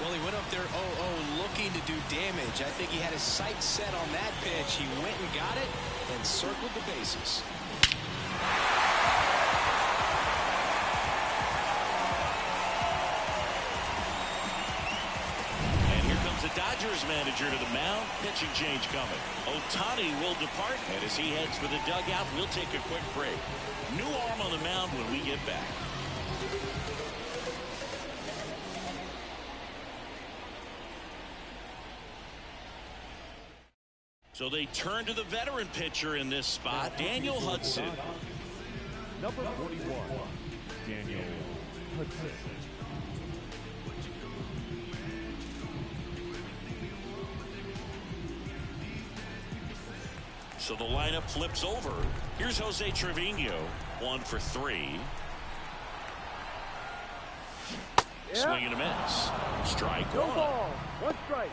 Well, he went up there 0-0 looking to do damage. I think he had his sights set on that pitch. He went and got it and circled the bases. And here comes the Dodgers manager to the mound. Pitching change coming. Ohtani will depart, and as he heads for the dugout, we'll take a quick break. New arm on the mound when we get back. So they turn to the veteran pitcher in this spot, Daniel Hudson. Number 41, Daniel Hudson. So the lineup flips over. Here's Jose Trevino, 1 for 3. Swing and a miss. Strike No 1. ball. 1 strike.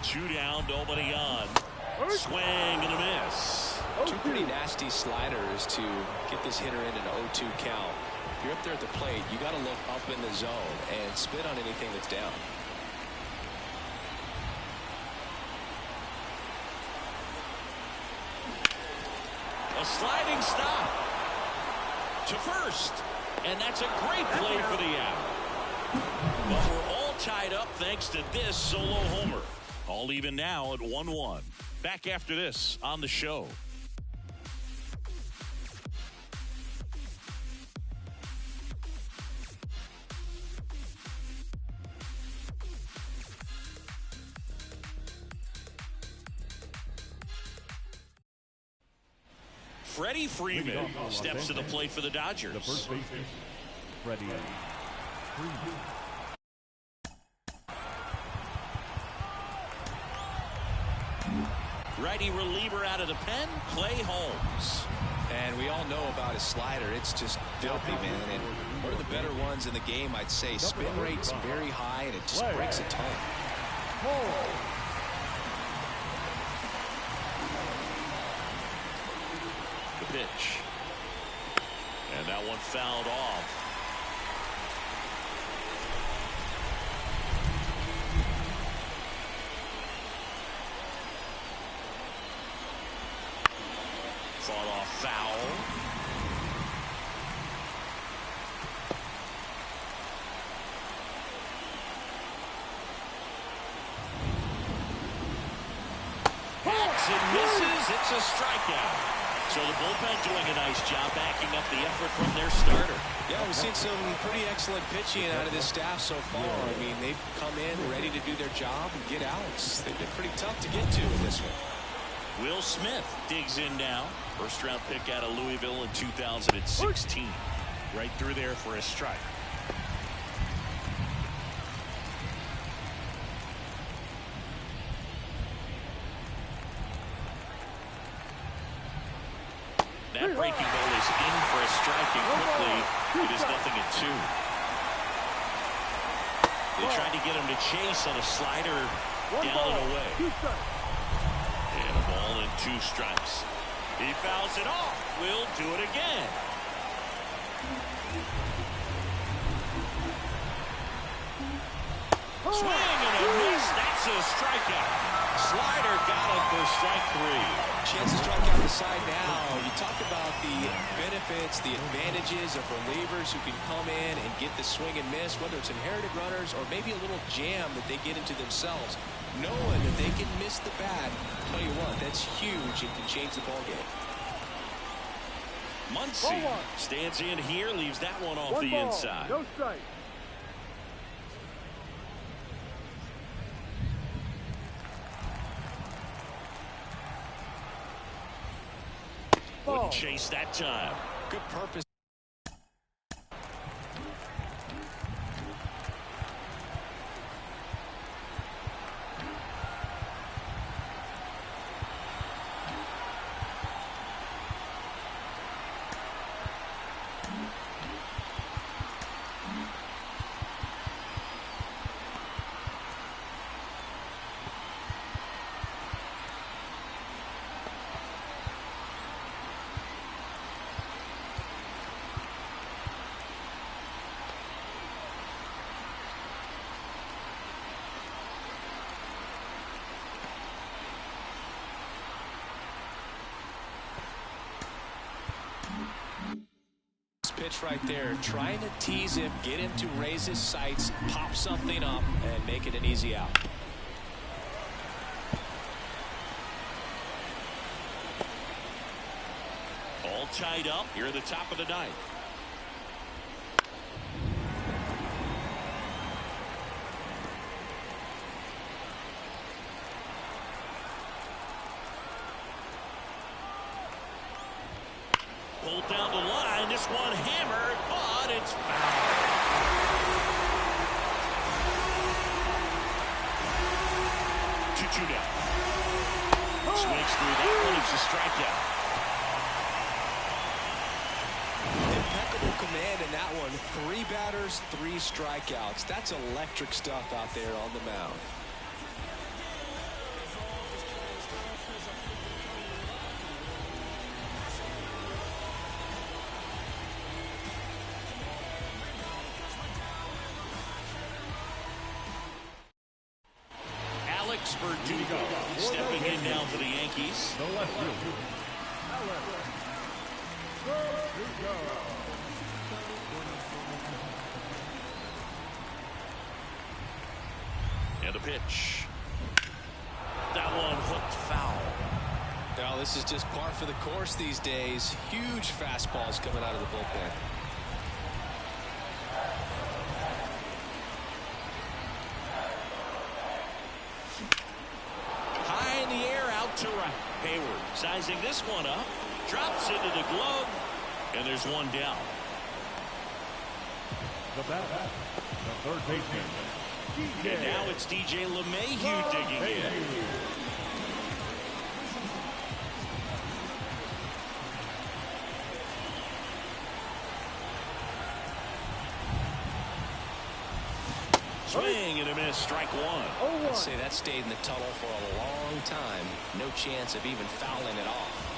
Two down, nobody on. Swing and a miss. Two pretty nasty sliders to get this hitter in an 0-2 count. If you're up there at the plate, you got to look up in the zone and spit on anything that's down. A sliding stop to first, and that's a great play for the out. But we're all tied up thanks to this solo homer. All even now at 1-1. Back after this on the show. Freddie Freeman steps to the plate for the Dodgers. The first baseman, Freddie Freeman. Righty reliever out of the pen, Clay Holmes. And we all know about his slider. It's just filthy, man. And one of the better ones in the game, I'd say. Spin rate's very high, and it just breaks a ton. The pitch. And that one fouled off. Fought off foul. Hacks and misses. It's a strikeout. So the bullpen doing a nice job backing up the effort from their starter. Yeah, we've seen some pretty excellent pitching out of this staff so far. I mean, they've come in ready to do their job and get outs. They've been pretty tough to get to in this one. Will Smith digs in now. First round pick out of Louisville in 2016. Right through there for a strike. That breaking ball is in for a strike, and quickly it is 0-2. They tried to get him to chase on a slider down and away. And a ball and 2 strikes. He fouls it off. Will do it again. Swing and a miss. That's a strikeout. Slider got him for strike 3. Chance to strike out the side now. You talk about the benefits, the advantages of relievers who can come in and get the swing and miss, whether it's inherited runners or maybe a little jam that they get into themselves. Knowing that they can miss the bat, tell you what, that's huge and can change the ball game. Muncy stands in here, leaves that one off the inside. No strike. Wouldn't chase that time. Good purpose. Pitch right there, trying to tease him, get him to raise his sights, pop something up, and make it an easy out. All tied up here at the top of the 9th. Pulled down the line. This one hammered, but it's foul. 2-2 down. Swings through that one. It's a strikeout. Impeccable command in that one. 3 batters, 3 strikeouts. That's electric stuff out there on the mound. Partido stepping in now for the Yankees. The left field. And the pitch. That one hooked foul. Now this is just par for the course these days. Huge fastballs coming out of the bullpen. High in the air, out to right. Hayward sizing this one up. Drops into the glove, and there's one down. The batter, the third baseman. And now it's DJ LeMahieu digging in. Swing and a miss, strike one. I'd say that stayed in the tunnel for a long time. No chance of even fouling it off.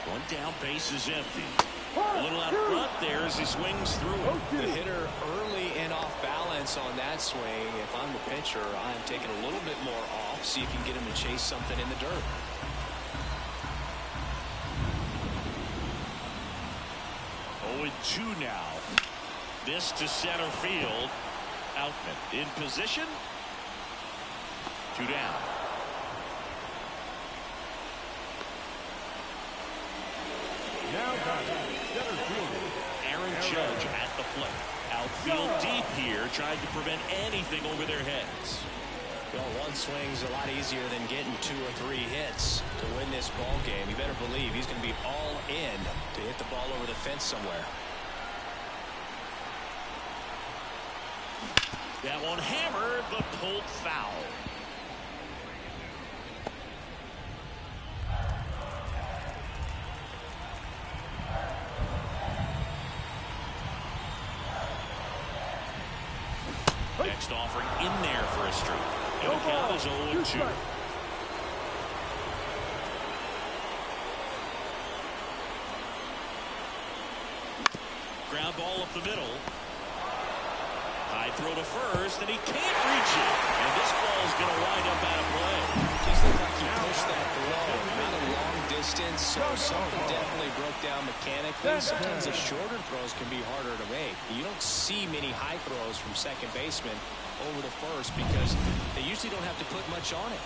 One down, base is empty. A little out front there as he swings through it. The hitter early and off balance on that swing. If I'm the pitcher, I'm taking a little bit more off. See if you can get him to chase something in the dirt. 0-2 now. This to center field. Outman in position. 2 down. Now center fielder Aaron Judge at the plate. Outfield deep here, trying to prevent anything over their heads. Well, one swing's a lot easier than getting 2 or 3 hits to win this ball game. You better believe he's going to be all in to hit the ball over the fence somewhere. That one hammered, but pulled foul. Next offering in there for a strike. And the count is 0-2. Ground ball up the middle. High throw to first, and he can't reach it. And this ball is going to wind up out of play. Just looked like he pushed that throw. Not a long distance, so something definitely broke down mechanically. Sometimes the shorter throws can be harder to make. You don't see many high throws from second baseman over to first because they usually don't have to put much on it.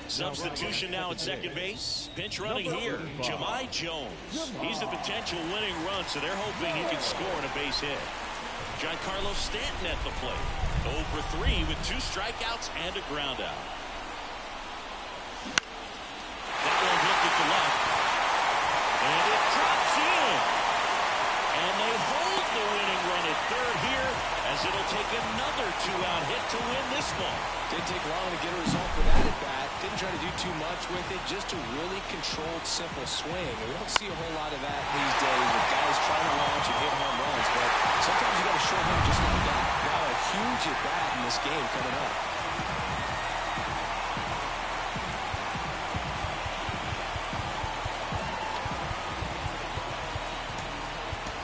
Substitution now at second base. Pinch running here, Jahmai Jones. He's the potential winning run, so they're hoping he can score on a base hit. Giancarlo Stanton at the plate. 0 for 3 with 2 strikeouts and a ground out. That one lifted to left. And it drops in. And they hold the winning run at third here as it'll take another 2-out hit to win this ball. Didn't take long to get a result for that at bat. Didn't try to do too much with it. Just a really controlled, simple swing. And we don't see a whole lot of that these days with guys trying to launch and hit home runs. But sometimes you got to show him just like that. Now a huge at bat in this game coming up.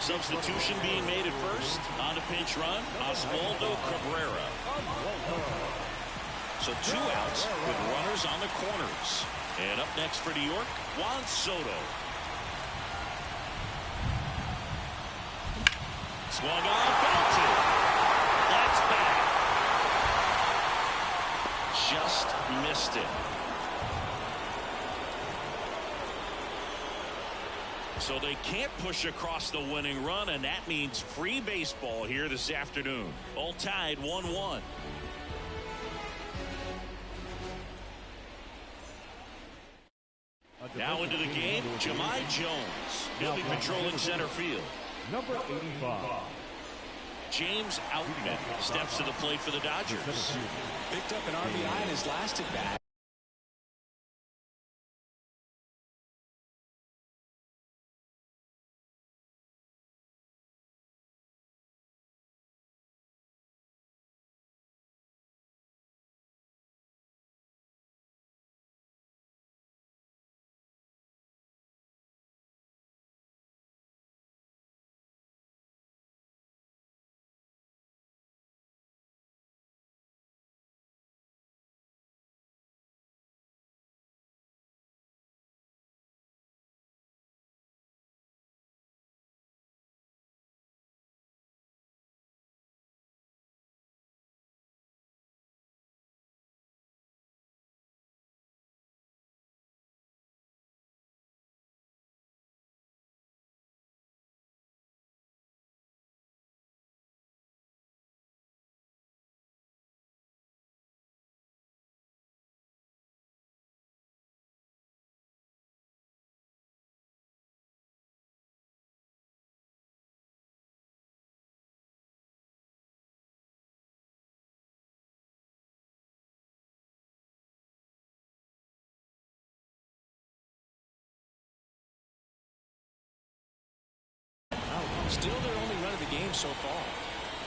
Substitution being made at first. On a pinch run, Oswaldo Cabrera. So 2 outs with runners on the corners. And up next for New York, Juan Soto. Swung on, belted. That's back. Just missed it. So they can't push across the winning run, and that means free baseball here this afternoon. All tied 1-1. Now into the game, Jahmai Jones. He'll be patrolling center field. number 85. James Outman steps to the plate for the Dodgers. Picked up an RBI in his last at bat. Still their only run of the game so far.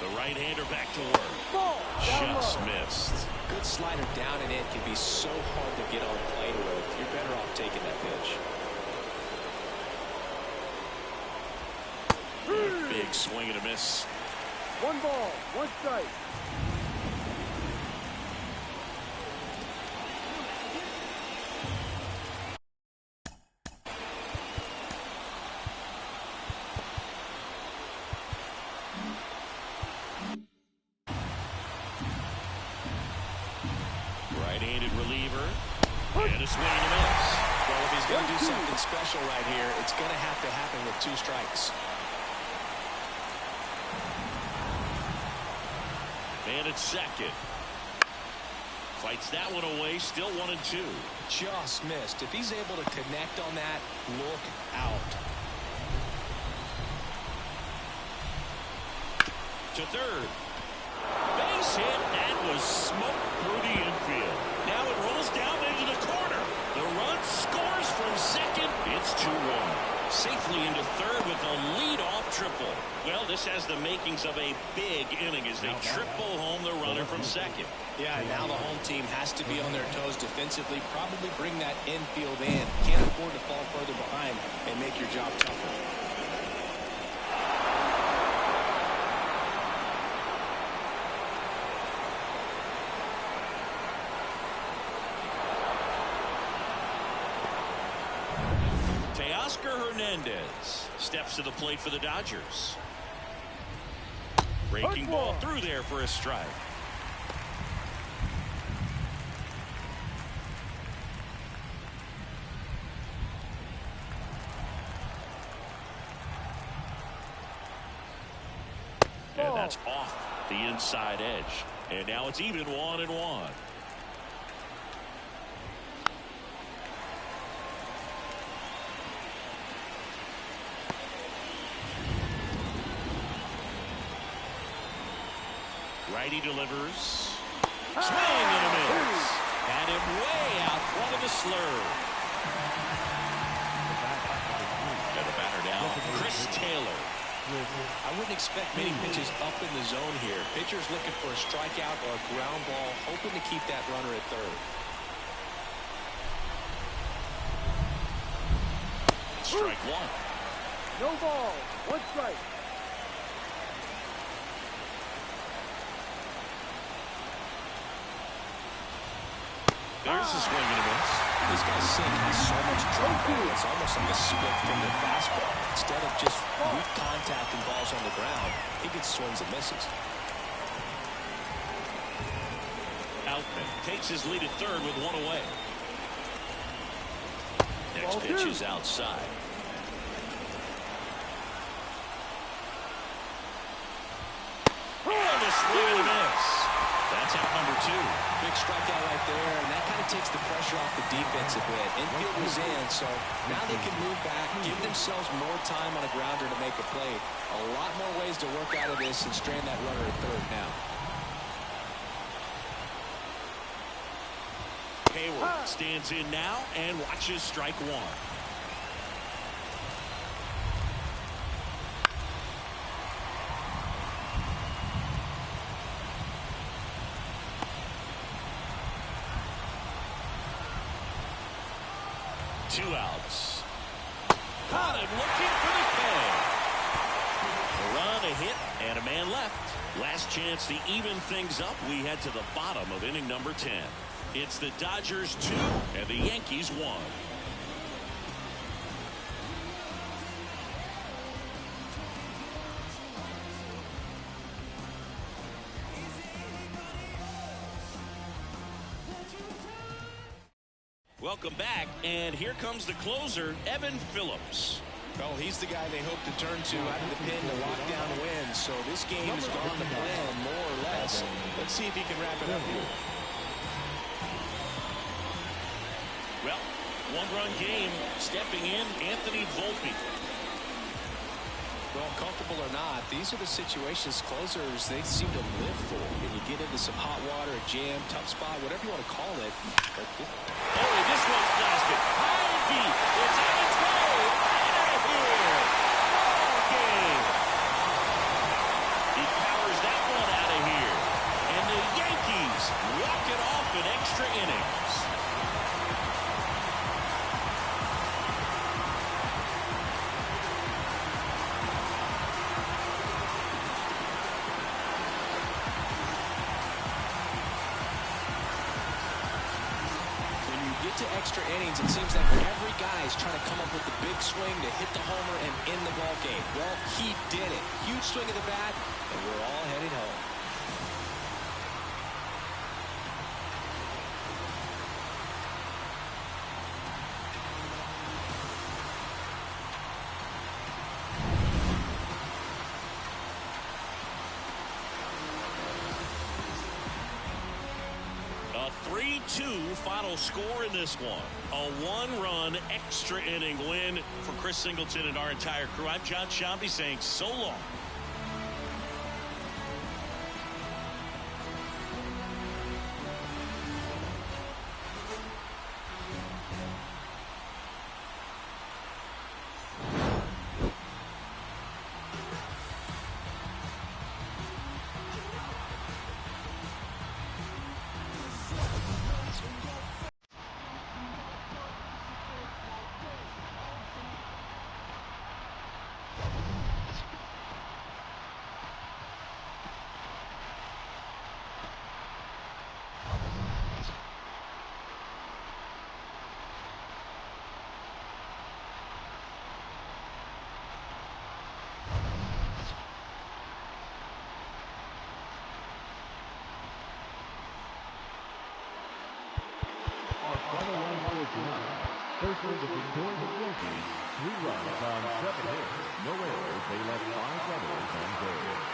The right-hander back to work. Ball. Down Just low. missed. Good slider down and in can be so hard to get on plane with. You're better off taking that pitch. Big swing and a miss. 1 ball, 1 strike. Right-handed reliever. And a swing and a miss. Well, if he's going to do something special right here, it's going to have to happen with 2 strikes. And it's second. Fights that one away. Still 1-2. Just missed. If he's able to connect on that, look out. To third. Base hit. That was smoked through the infield. Now it rolls down into the corner. The run scores from second. It's 2-1. Safely into third with a lead-off triple. Well, this has the makings of a big inning as they triple home the runner from second. Yeah, and now the home team has to be on their toes defensively, probably bring that infield in. Can't afford to fall further behind and make your job tougher. Oscar Hernandez steps to the plate for the Dodgers. Breaking ball through there for a strike. And that's off the inside edge. And now it's even 1-1. Righty delivers. Swing and a miss. Had him way out front of the slurve. And the batter down, Chris Taylor. I wouldn't expect many pitches up in the zone here. Pitcher's looking for a strikeout or a ground ball, hoping to keep that runner at third. Strike 1. No ball, 1 strike. There's a swing and a miss. This guy's sink has so much drop. It's almost like a split finger fastball. Instead of just weak contact and balls on the ground, he gets swings and misses. Outman takes his lead at third with 1 away. Next pitch is outside. And a swing and a miss. That's out number 2. Big strikeout right there, and that kind of takes the pressure off the defense a bit. Infield was in, so now they can move back, give themselves more time on a grounder to make a play. A lot more ways to work out of this and strand that runner at third now. Hayward stands in now and watches strike 1. Two outs. Caught him looking for the bag. A run, a hit, and a man left. Last chance to even things up. We head to the bottom of inning number 10. It's the Dodgers 2 and the Yankees 1. Welcome back, and here comes the closer, Evan Phillips. Well, he's the guy they hope to turn to out of the pen to lock down wins. So this game has gone to plan, more or less. Let's see if he can wrap it up here. Well, 1-run game, stepping in, Anthony Volpe. Well, comfortable or not, these are the situations closers they seem to live for. When you get into some hot water, a jam, tough spot, whatever you want to call it. Oh, this one's blasted. High and deep. It's on its way. Out of here. Ball game. extra innings, it seems like every guy is trying to come up with the big swing to hit the homer and end the ball game. Well, he did it. Huge swing of the bat, and we're all headed home. A 3-2 final score in this one. A one-run extra inning win for Chris Singleton and our entire crew. I'm John Shambi saying so long. First was the victorious Yankees, 3 runs on 7 hits, no errors. They left 5 runners on base.